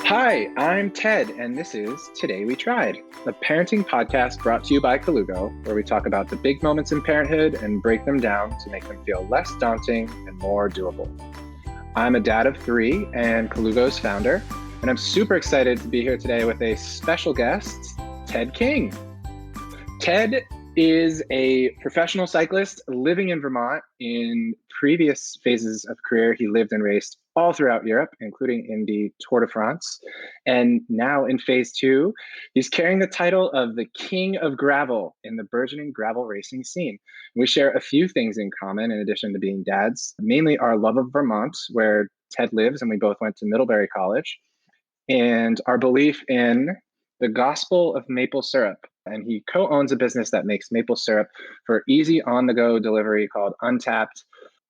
Hi, I'm Ted, and this is Today We Tried, a parenting podcast brought to you by Colugo, where we talk about the big moments in parenthood and break them down to make them feel less daunting and more doable. I'm a dad of three and Colugo's founder, and I'm super excited to be here today with a special guest, Ted King. Ted is a professional cyclist living in Vermont. In previous phases of career, he lived and raced all throughout Europe, including in the Tour de France. And now in phase two, he's carrying the title of the King of Gravel in the burgeoning gravel racing scene. We share a few things in common in addition to being dads, mainly our love of Vermont, where Ted lives, and we both went to Middlebury College, and our belief in the gospel of maple syrup. And he co-owns a business that makes maple syrup for easy on-the-go delivery called UnTapped.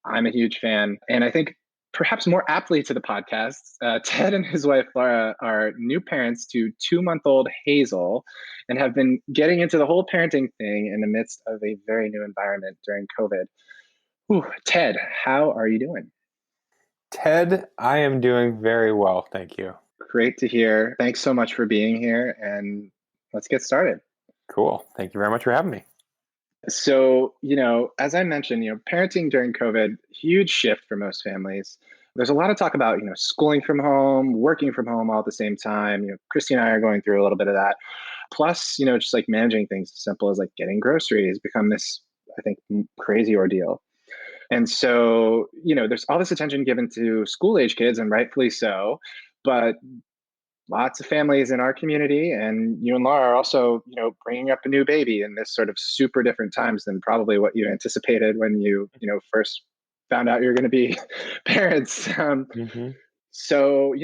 I'm a huge fan. And I think perhaps more aptly to the podcast, Ted and his wife, Laura, are new parents to 2-month-old Hazel and have been getting into the whole parenting thing in the midst of a very new environment during COVID. Whew, Ted, how are you doing? Ted, I am doing very well, thank you. Great to hear. Thanks so much for being here, and let's get started. Cool. Thank you very much for having me. So, as I mentioned, parenting during COVID, huge shift for most families. There's a lot of talk about, schooling from home, working from home all at the same time. Christy and I are going through a little bit of that. Plus, just like managing things as simple as like getting groceries become this, I think, crazy ordeal. And so, there's all this attention given to school age kids, and rightfully so. But lots of families in our community, and you and Laura are also, bringing up a new baby in this sort of super different times than probably what you anticipated when you, first found out you're going to be parents. So,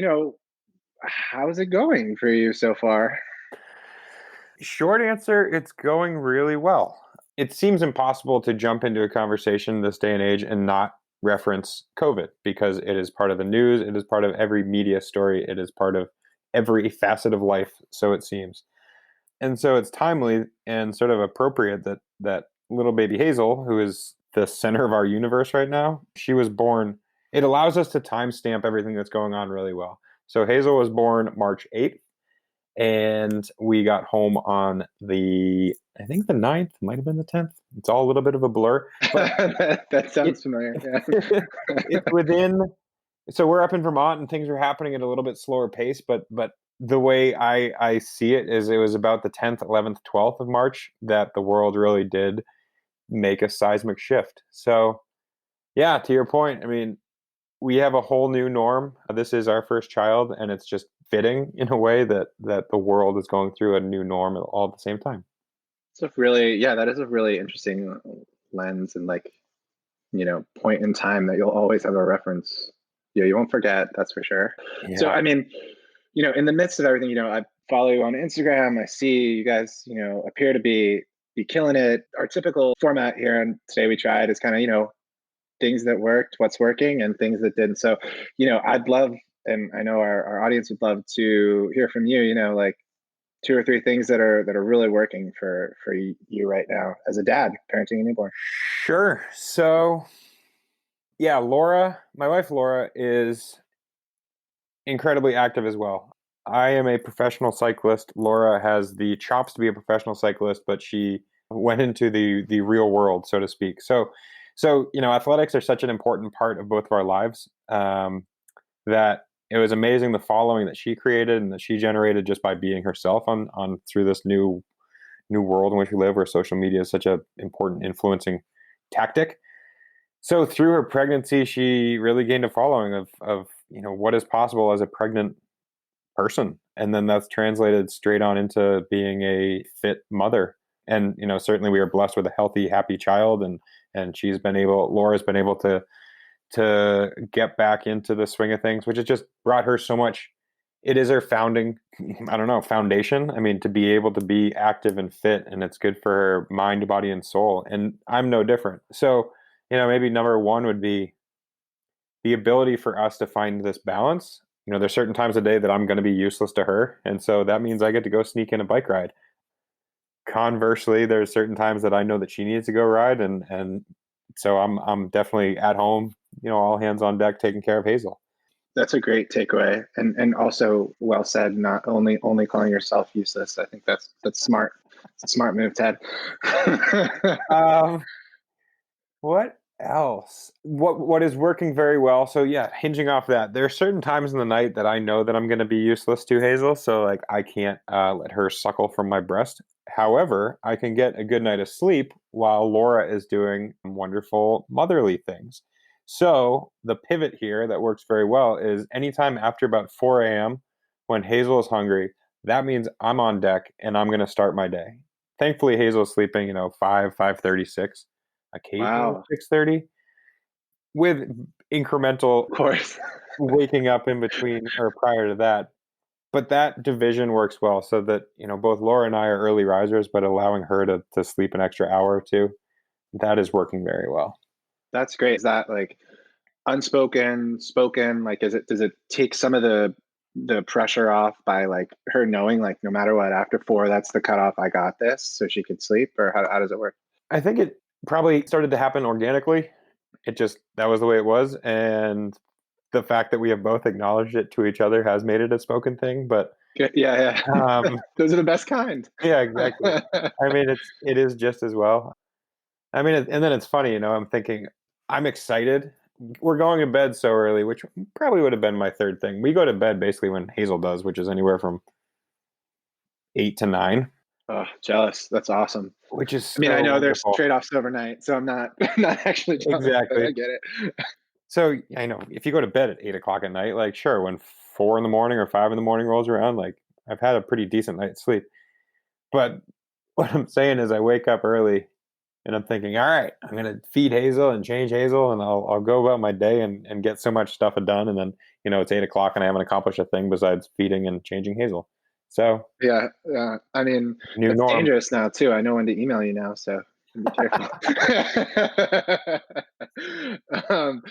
how's it going for you so far? Short answer, it's going really well. It seems impossible to jump into a conversation this day and age and not reference COVID because it is part of the news, it is part of every media story, it is part of every facet of life, so it seems. And so it's timely and sort of appropriate that little baby Hazel, who is the center of our universe right now, she was born. It allows us to timestamp everything that's going on really well. So Hazel was born March 8th, and we got home on I think the 9th, might have been the 10th. It's all a little bit of a blur. But that sounds familiar. Yeah. It's within. So we're up in Vermont, and things are happening at a little bit slower pace. But the way I see it is, it was about the 10th, 11th, 12th of March that the world really did make a seismic shift. So, yeah, to your point, I mean, we have a whole new norm. This is our first child, and it's just fitting in a way that the world is going through a new norm all at the same time. So that is a really interesting lens and point in time that you'll always have a reference. Yeah, you won't forget, that's for sure. Yeah. So, I mean, in the midst of everything, I follow you on Instagram. I see you guys, appear to be killing it. Our typical format here on Today We Tried is kind of, things that worked, what's working, and things that didn't. So, I'd love, and I know our audience would love to hear from you, like 2 or 3 things that are really working for you right now as a dad parenting a newborn. Sure. So, yeah, Laura, my wife Laura, is incredibly active as well. I am a professional cyclist. Laura has the chops to be a professional cyclist, but she went into the real world, so to speak. So athletics are such an important part of both of our lives, that it was amazing the following that she created and that she generated just by being herself on through this new world in which we live, where social media is such an important influencing tactic. So through her pregnancy, she really gained a following of what is possible as a pregnant person, and then that's translated straight on into being a fit mother. And certainly we are blessed with a healthy, happy child, and Laura's been able to get back into the swing of things, which has just brought her so much. It is her foundation. I mean, to be able to be active and fit, and it's good for her mind, body, and soul. And I'm no different. So, maybe number one would be the ability for us to find this balance. There's certain times of day that I'm going to be useless to her, and so that means I get to go sneak in a bike ride. Conversely, there's certain times that I know that she needs to go ride, and so I'm definitely at home, all hands on deck taking care of Hazel. That's a great takeaway, and also well said. Not only calling yourself useless. I think that's smart. It's a smart move, Ted. Um, what else? What is working very well? So yeah, hinging off that, there are certain times in the night that I know that I'm going to be useless to Hazel. So like I can't let her suckle from my breast. However, I can get a good night of sleep while Laura is doing wonderful motherly things. So the pivot here that works very well is anytime after about 4 a.m. when Hazel is hungry, that means I'm on deck and I'm going to start my day. Thankfully, Hazel's sleeping, 5:36, occasionally Wow, 6:30, with incremental of course. waking up in between or prior to that. But that division works well so that, both Laura and I are early risers, but allowing her to sleep an extra hour or two, that is working very well. That's great. Is that like unspoken, spoken? Like, does it take some of the pressure off by like her knowing like no matter what after 4 that's the cutoff. I got this, so she could sleep, or how does it work? I think it probably started to happen organically. That was the way it was. And the fact that we have both acknowledged it to each other has made it a spoken thing. But Yeah, yeah. um, Those are the best kind. yeah, exactly. I mean, it is just as well. I mean, and then it's funny, I'm thinking, I'm excited. We're going to bed so early, which probably would have been my third thing. We go to bed basically when Hazel does, which is anywhere from 8 to 9, Oh, jealous. That's awesome. which is I mean, I so know there's wonderful. trade-offs overnight, so I'm not not actually jealous, but I Exactly. get it. So I know if you go to bed at 8 o'clock at night, like sure, when 4 in the morning or 5 in the morning rolls around, like I've had a pretty decent night's sleep. But what I'm saying is I wake up early and I'm thinking, all right, I'm gonna feed Hazel and change Hazel, and I'll go about my day and get so much stuff done. And then it's 8 o'clock and I haven't accomplished a thing besides feeding and changing Hazel. So Yeah, yeah. I mean, new that's norm. dangerous now too. I know when to email you now, so be careful. um,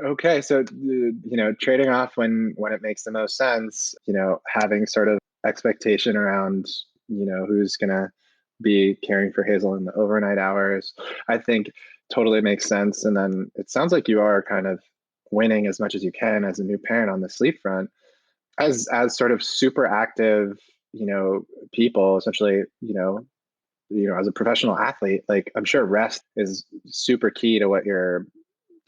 okay, so trading off when it makes the most sense. Having sort of expectation around who's gonna be caring for Hazel in the overnight hours. I think totally makes sense. And then it sounds like you are kind of winning as much as you can as a new parent on the sleep front as sort of super active people essentially as a professional athlete. Like, I'm sure rest is super key to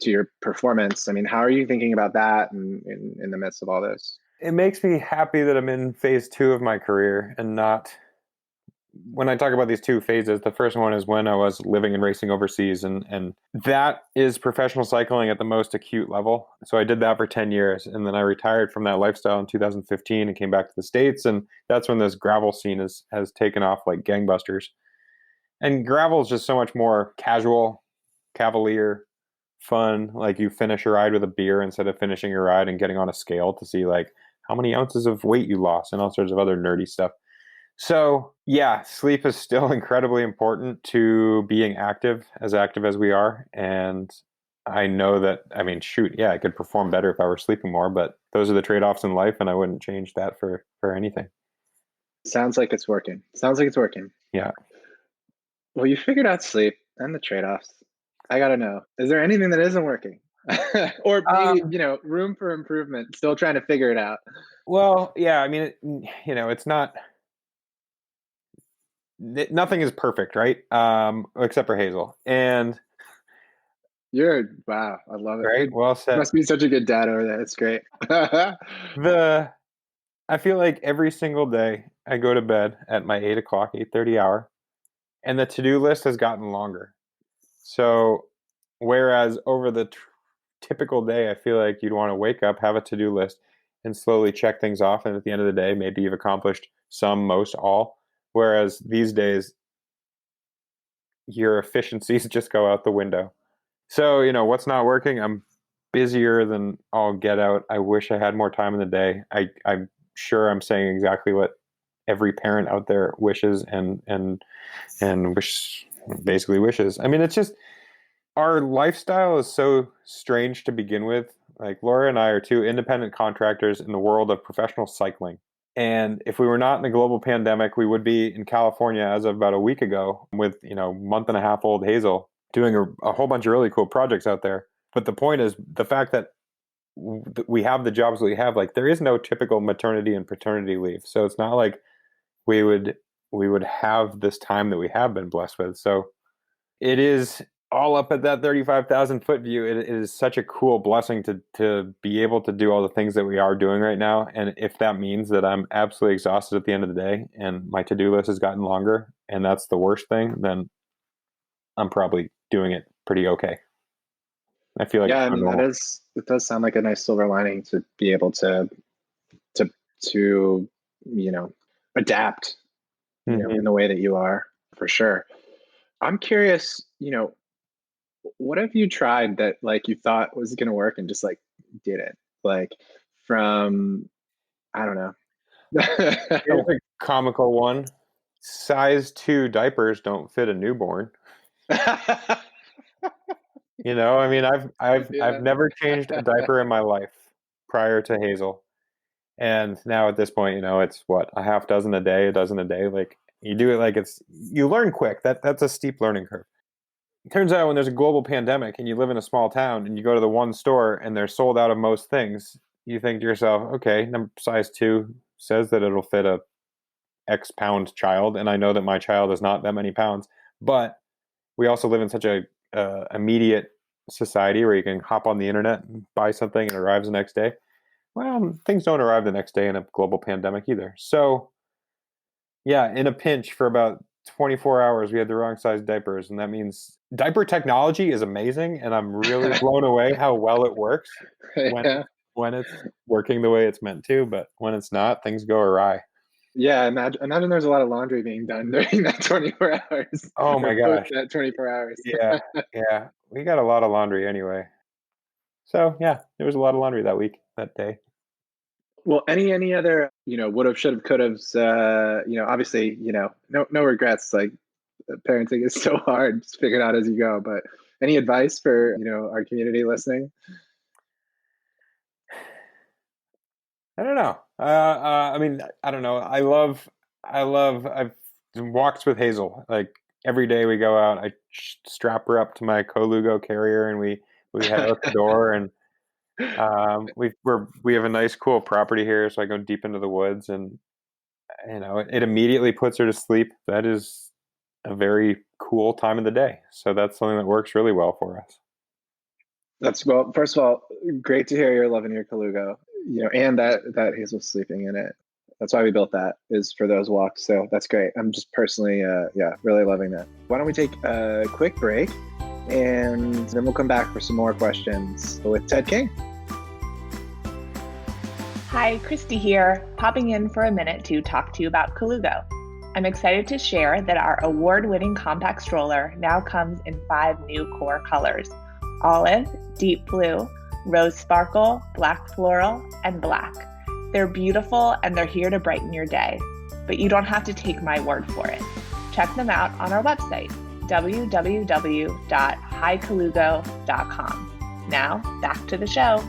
your performance. I mean, how are you thinking about that in the midst of all this? It makes me happy that I'm in phase two of my career and not. When I talk about these two phases, the first one is when I was living and racing overseas, and that is professional cycling at the most acute level. So I did that for 10 years, and then I retired from that lifestyle in 2015 and came back to the States, and that's when this gravel scene has taken off like gangbusters. And gravel is just so much more casual, cavalier, fun. Like you finish your ride with a beer instead of finishing your ride and getting on a scale to see like how many ounces of weight you lost and all sorts of other nerdy stuff. So, yeah, sleep is still incredibly important to being active as we are. And I know that, I mean, shoot, yeah, I could perform better if I were sleeping more, but those are the trade offs in life, and I wouldn't change that for anything. Sounds like it's working. Sounds like it's working. Yeah. Well, you figured out sleep and the trade-offs. I gotta know, is there anything that isn't working? Or maybe, Um, room for improvement, still trying to figure it out. well, yeah, I mean, it's not, nothing is perfect, right? Except for Hazel. And, Wow, I love it. right, You well said. must be such a good dad over there. It's great. The, I feel like every single day I go to bed at my 8 o'clock, 8:30 hour, and the to-do list has gotten longer. So, whereas over the typical day, I feel like you'd want to wake up, have a to-do list, and slowly check things off. And at the end of the day, maybe you've accomplished some, most, all. Whereas these days, your efficiencies just go out the window. So, what's not working? I'm busier than all get out. I wish I had more time in the day. I'm sure I'm saying exactly what every parent out there wishes and basically wishes. I mean, it's just our lifestyle is so strange to begin with. Like Laura and I are two independent contractors in the world of professional cycling. And if we were not in a global pandemic, we would be in California as of about a week ago with, month and a half old Hazel doing a whole bunch of really cool projects out there. But the point is the fact that we have the jobs we have. Like there is no typical maternity and paternity leave. So it's not like we would have this time that we have been blessed with. So it is all up at that 35,000-foot view. It is such a cool blessing to be able to do all the things that we are doing right now. And if that means that I'm absolutely exhausted at the end of the day and my to-do list has gotten longer and that's the worst thing, then I'm probably doing it pretty okay. I feel like Yeah, it's I mean normal. it does sound like a nice silver lining to be able to you know adapt, in Mm-hmm. the way that you are, for sure. I'm curious, what have you tried that like you thought was going to work and just like didn't? Like from I don't Here's know. a comical one. Size 2 diapers don't fit a newborn. I mean, I've Yeah. never changed a diaper in my life prior to Hazel. And now at this point, it's what, a half dozen a day, a dozen a day. Like you do it like you learn quick. That's a steep learning curve. It turns out when there's a global pandemic and you live in a small town and you go to the one store and they're sold out of most things, you think to yourself, okay, size 2 says that it'll fit a X pound child, and I know that my child is not that many pounds. But we also live in such a immediate society where you can hop on the internet and buy something and it arrives the next day. Well, things don't arrive the next day in a global pandemic either. So, yeah, in a pinch for about 24 hours, we had the wrong size diapers, and that means diaper technology is amazing, and I'm really blown away how well it works when Yeah. when it's working the way it's meant to. But when it's not, things go awry. Yeah, imagine there's a lot of laundry being done during that 24 hours Oh or my post gosh. that 24 hours. Yeah, yeah. We got a lot of laundry anyway. So yeah, there was a lot of laundry that week, that day. Well, any other, would have, should have, could have, obviously, no regrets. Like parenting is so hard, just figure it out as you go. But any advice for, our community I don't know. I mean, I don't know. I've done walks with Hazel. Like every day we go out, I strap her up to my Colugo carrier and we head out the door and we have a nice cool property here, so I go deep into the woods and it immediately puts her to sleep. That is a very cool time of the day. So that's something that works really well for us. Well, first of all, great to hear you're loving your Colugo, and that Hazel's sleeping in it. That's why we built that, is for those walks. So that's great. I'm just personally, really loving that. Why don't we take a quick break and then we'll come back for some more questions with Ted King. Hi, Christy here, popping in for a minute to talk to you about Colugo. I'm excited to share that our award-winning compact stroller now comes in 5 new core colors: olive, deep blue, rose sparkle, black floral, and black. They're beautiful and they're here to brighten your day, but you don't have to take my word for it. Check them out on our website, www.hicolugo.com. Now, back to the show.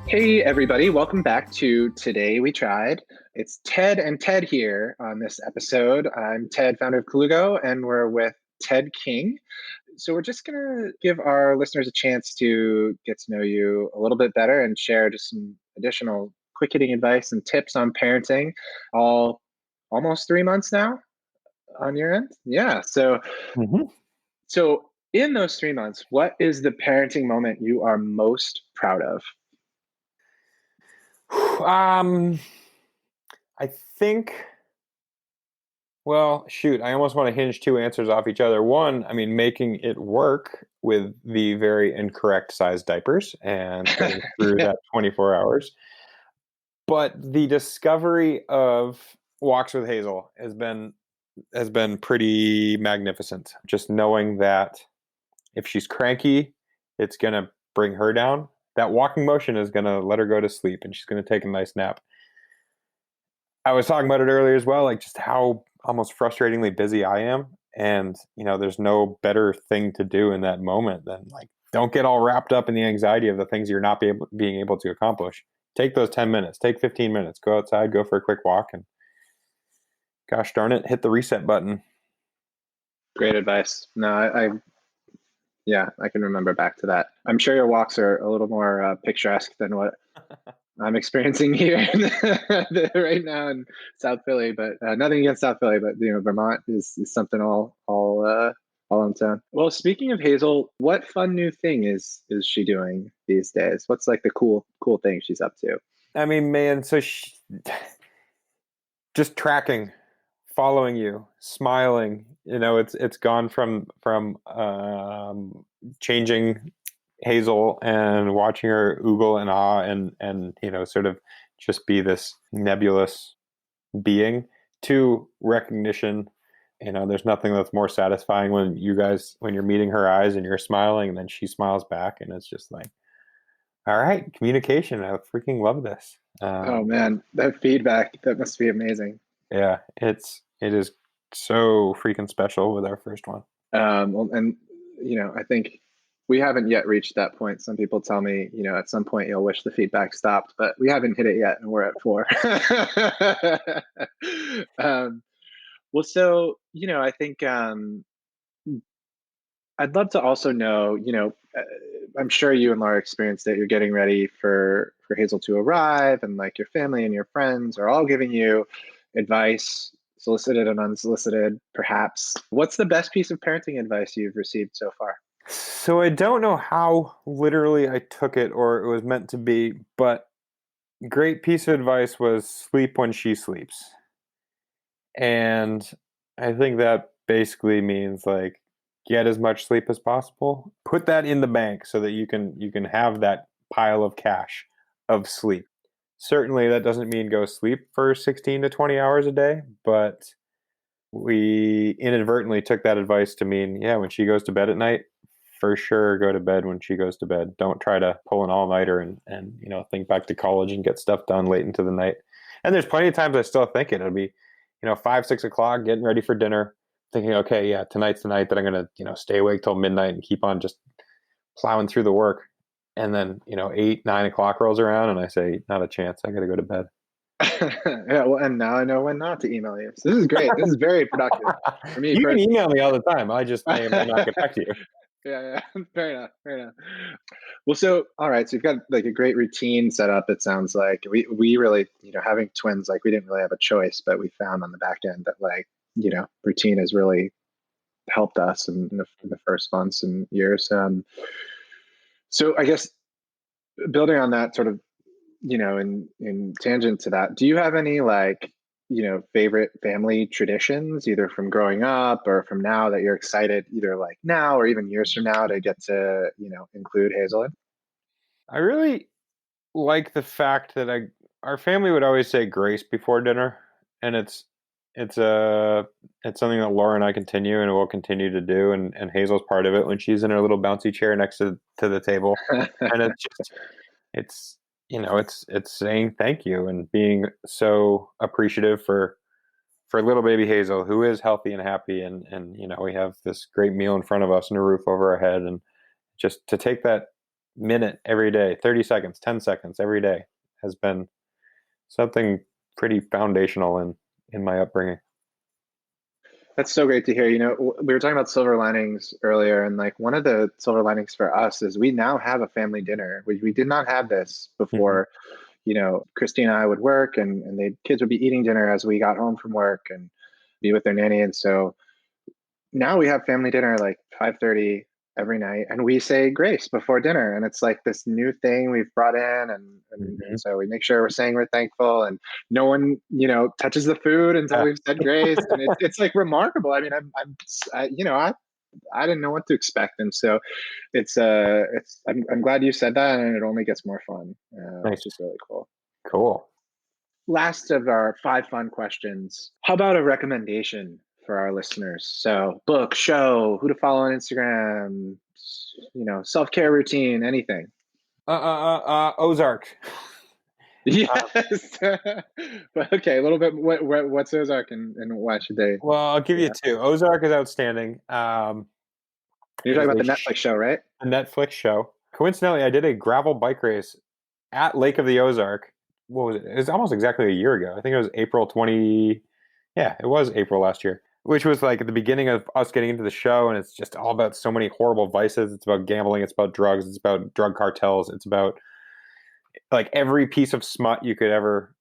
Hey, everybody. Welcome back to Today We Tried. It's Ted and Ted here on this episode. I'm Ted, founder of Colugo, and we're with Ted King. So we're just going to give our listeners a chance to get to know you a little bit better and share just some additional quick hitting advice and tips on parenting, all almost 3 months now on your end. Yeah. So, Mm-hmm. so in those 3 months, what is the parenting moment you are most proud of? I think. Well, shoot, I almost want to hinge 2 answers off each other. One, I mean, making it work with the very incorrect size diapers and getting through Yeah. that 24 hours. But the discovery of walks with Hazel has been pretty magnificent. Just knowing that if she's cranky, it's gonna bring her down. That walking motion is gonna let her go to sleep, and she's gonna take a nice nap. I was talking about it earlier as well, like just how almost frustratingly busy I am. And, there's no better thing to do in that moment than like, don't get all wrapped up in the anxiety of the things you're not being able to accomplish. Take those 10 minutes, take 15 minutes, go outside, go for a quick walk, and gosh darn it, hit the reset button. Great advice. No, Yeah, I can remember back to that. I'm sure your walks are a little more picturesque than what I'm experiencing here right now in South Philly. But nothing against South Philly, but Vermont is something all on its own. Well, speaking of Hazel, what fun new thing is she doing these days? What's like the cool thing she's up to? I mean, man, so just tracking, following you, smiling. It's gone from changing Hazel and watching her oogle and ah and sort of just be this nebulous being to recognition. There's nothing that's more satisfying when you're meeting her eyes and you're smiling and then she smiles back, and it's just like, all right, communication. I freaking love this. Oh man, that feedback, that must be amazing. Yeah, it is so freaking special with our first one. Well, and I think we haven't yet reached that point. Some people tell me, at some point you'll wish the feedback stopped, but we haven't hit it yet, and we're at 4. Well, so I think I'd love to also know, I'm sure you and Laura experienced it. You're getting ready for Hazel to arrive, and like your family and your friends are all giving you advice, solicited and unsolicited, perhaps. What's the best piece of parenting advice you've received so far? So I don't know how literally I took it or it was meant to be, but great piece of advice was sleep when she sleeps. And I think that basically means like get as much sleep as possible. Put that in the bank so that you can have that pile of cash of sleep. Certainly that doesn't mean go sleep for 16 to 20 hours a day, but we inadvertently took that advice to mean, yeah, when she goes to bed at night, for sure go to bed when she goes to bed. Don't try to pull an all-nighter and think back to college and get stuff done late into the night. And there's plenty of times I still think it'll be 5, 6 o'clock, getting ready for dinner, thinking, okay, yeah, tonight's the night that I'm going to, stay awake till midnight and keep on just plowing through the work. And then, 8, 9 o'clock rolls around and I say, not a chance. I got to go to bed. Yeah, well, and now I know when not to email you. So this is great. This is very productive for me. You can email me all the time. I just may or may not get back to you. Yeah. Fair enough. Well, so all right, so you've got like a great routine set up. It sounds like we really, having twins, like we didn't really have a choice, but we found on the back end that like, routine has really helped us in the first months and years. So I guess building on that sort of, in tangent to that, do you have any like, favorite family traditions, either from growing up or from now that you're excited, either like now or even years from now to get to, include Hazel in? I really like the fact that our family would always say grace before dinner, and it's something that Laura and I continue and will continue to do, and Hazel's part of it when she's in her little bouncy chair next to the table, and it's saying thank you and being so appreciative for little baby Hazel, who is healthy and happy, and we have this great meal in front of us and a roof over our head, and just to take that minute every day, 30 seconds, 10 seconds every day has been something pretty foundational in my upbringing. That's so great to hear. We were talking about silver linings earlier, and like one of the silver linings for us is we now have a family dinner. We did not have this before. Christy and I would work, and the kids would be eating dinner as we got home from work and be with their nanny. And so now we have family dinner like 5:30 every night, and we say grace before dinner, and it's like this new thing we've brought in, and so we make sure we're saying we're thankful, and no one touches the food until we've said grace, and it's like remarkable. I mean, I didn't know what to expect, and so I'm glad you said that, and it only gets more fun, which is really cool. Cool. Last of our 5 fun questions. How about a recommendation for our listeners? So book, show, who to follow on Instagram, self-care routine, anything. Ozark. Yes. But okay, a little bit. What's Ozark and why should they? Well, I'll give you 2. Ozark is outstanding. You're talking about the Netflix show, right? The Netflix show. Coincidentally, I did a gravel bike race at Lake of the Ozark. What was it? It was almost exactly a year ago. I think it was April 20. Yeah, it was April last year. which was like at the beginning of us getting into the show, and it's just all about so many horrible vices. It's about gambling, it's about drugs, it's about drug cartels, it's about like every piece of smut you could ever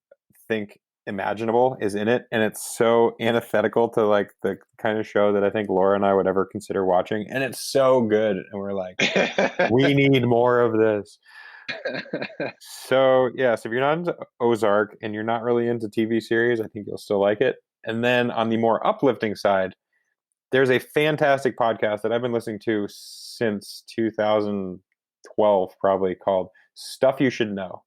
think imaginable is in it, and it's so antithetical to like the kind of show that I think Laura and I would ever consider watching, and it's so good, and we're like, we need more of this. So if you're not into Ozark and you're not really into TV series, I think you'll still like it. And then on the more uplifting side, there's a fantastic podcast that I've been listening to since 2012, probably, called Stuff You Should Know.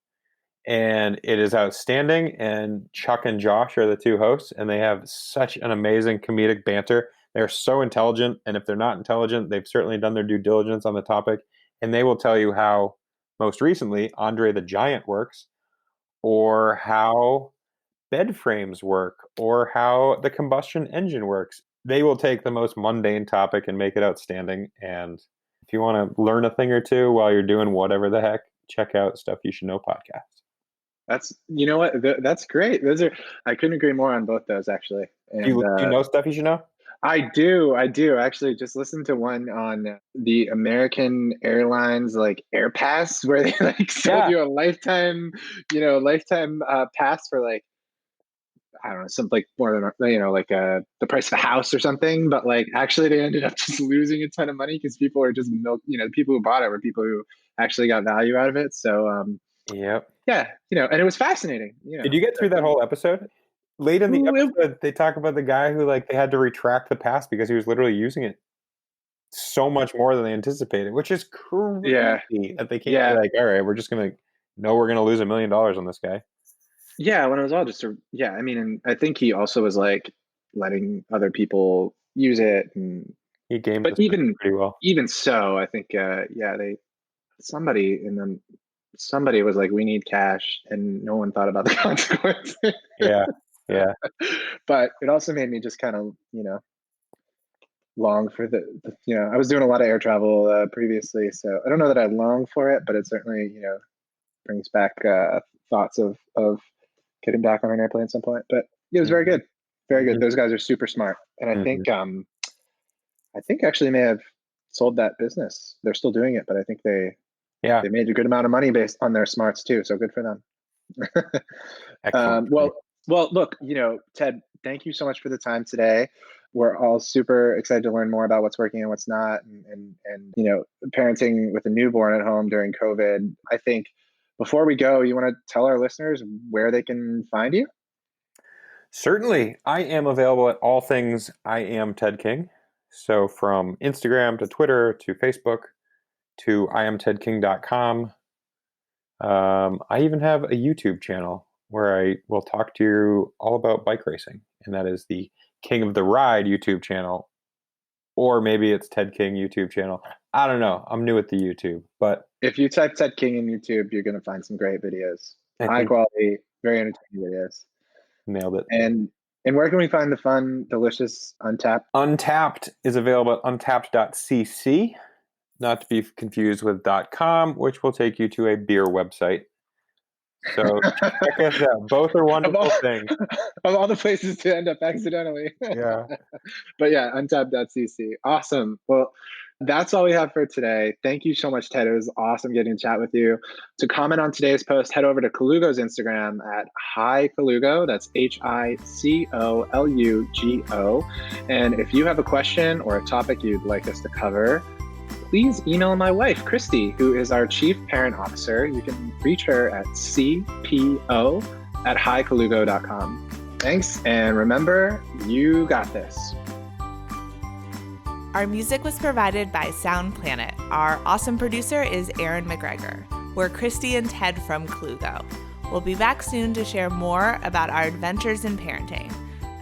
And it is outstanding. And Chuck and Josh are the two hosts, and they have such an amazing comedic banter. They're so intelligent. And if they're not intelligent, they've certainly done their due diligence on the topic. And they will tell you how, most recently, Andre the Giant works, or how bed frames work, or how the combustion engine works. They will take the most mundane topic and make it outstanding. And if you want to learn a thing or two while you're doing whatever the heck, check out Stuff You Should Know podcast. That's, you know what? That's great. I couldn't agree more on both those, actually. And, do you know Stuff You Should Know? I do. Actually, just listened to one on the American Airlines like Air Pass, where they like sold you a lifetime pass for like, I don't know, something like more than, like the price of a house or something. But like, actually, they ended up just losing a ton of money because people are just the people who bought it were people who actually got value out of it. So, and it was fascinating. Did you get through that whole episode? Late in the episode, they talk about the guy who like they had to retract the pass because he was literally using it so much more than they anticipated, which is crazy that they can't be like, all right, we're going to lose $1 million on this guy. Yeah, when it was all just I mean, and I think he also was like letting other people use it, and he gamed but even pretty well. Even so, I think somebody was like, we need cash, and no one thought about the consequences. Yeah. But it also made me just kind of long for the I was doing a lot of air travel previously, so I don't know that I long for it, but it certainly brings back thoughts of getting back on an airplane at some point. But it was very good. Those guys are super smart, and I think actually may have sold that business. They're still doing it, but I think they made a good amount of money based on their smarts too. So good for them. Excellent. Well, look, Ted, thank you so much for the time today. We're all super excited to learn more about what's working and what's not, and parenting with a newborn at home during COVID. I think before we go, you want to tell our listeners where they can find you? Certainly. I am available at all things I Am Ted King. So from Instagram to Twitter to Facebook to iamtedking.com. I even have a YouTube channel where I will talk to you all about bike racing. And that is the King of the Ride YouTube channel. Or maybe it's Ted King YouTube channel. I don't know. I'm new at the YouTube. But if you type Ted King in YouTube, you're going to find some great videos. High quality, very entertaining videos. Nailed it. And where can we find the fun, delicious Untapped? Untapped is available at untapped.cc, not to be confused with .com, which will take you to a beer website. So check us out. Both are wonderful things. Of all the places to end up accidentally. Yeah. But yeah, untapped.cc. Awesome. Well, that's all we have for today. Thank you so much, Ted. It was awesome getting to chat with you. To comment on today's post, head over to Colugo's Instagram at HiColugo. That's HiColugo. And if you have a question or a topic you'd like us to cover, please email my wife, Christy, who is our Chief Parent Officer. You can reach her at cpo@hicolugo.com. Thanks, and remember, you got this. Our music was provided by Sound Planet. Our awesome producer is Aaron McGregor. We're Christy and Ted from Colugo. We'll be back soon to share more about our adventures in parenting.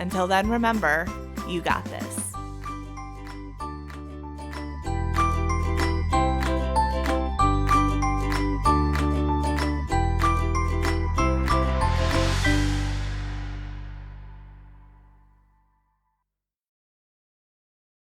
Until then, remember, you got this.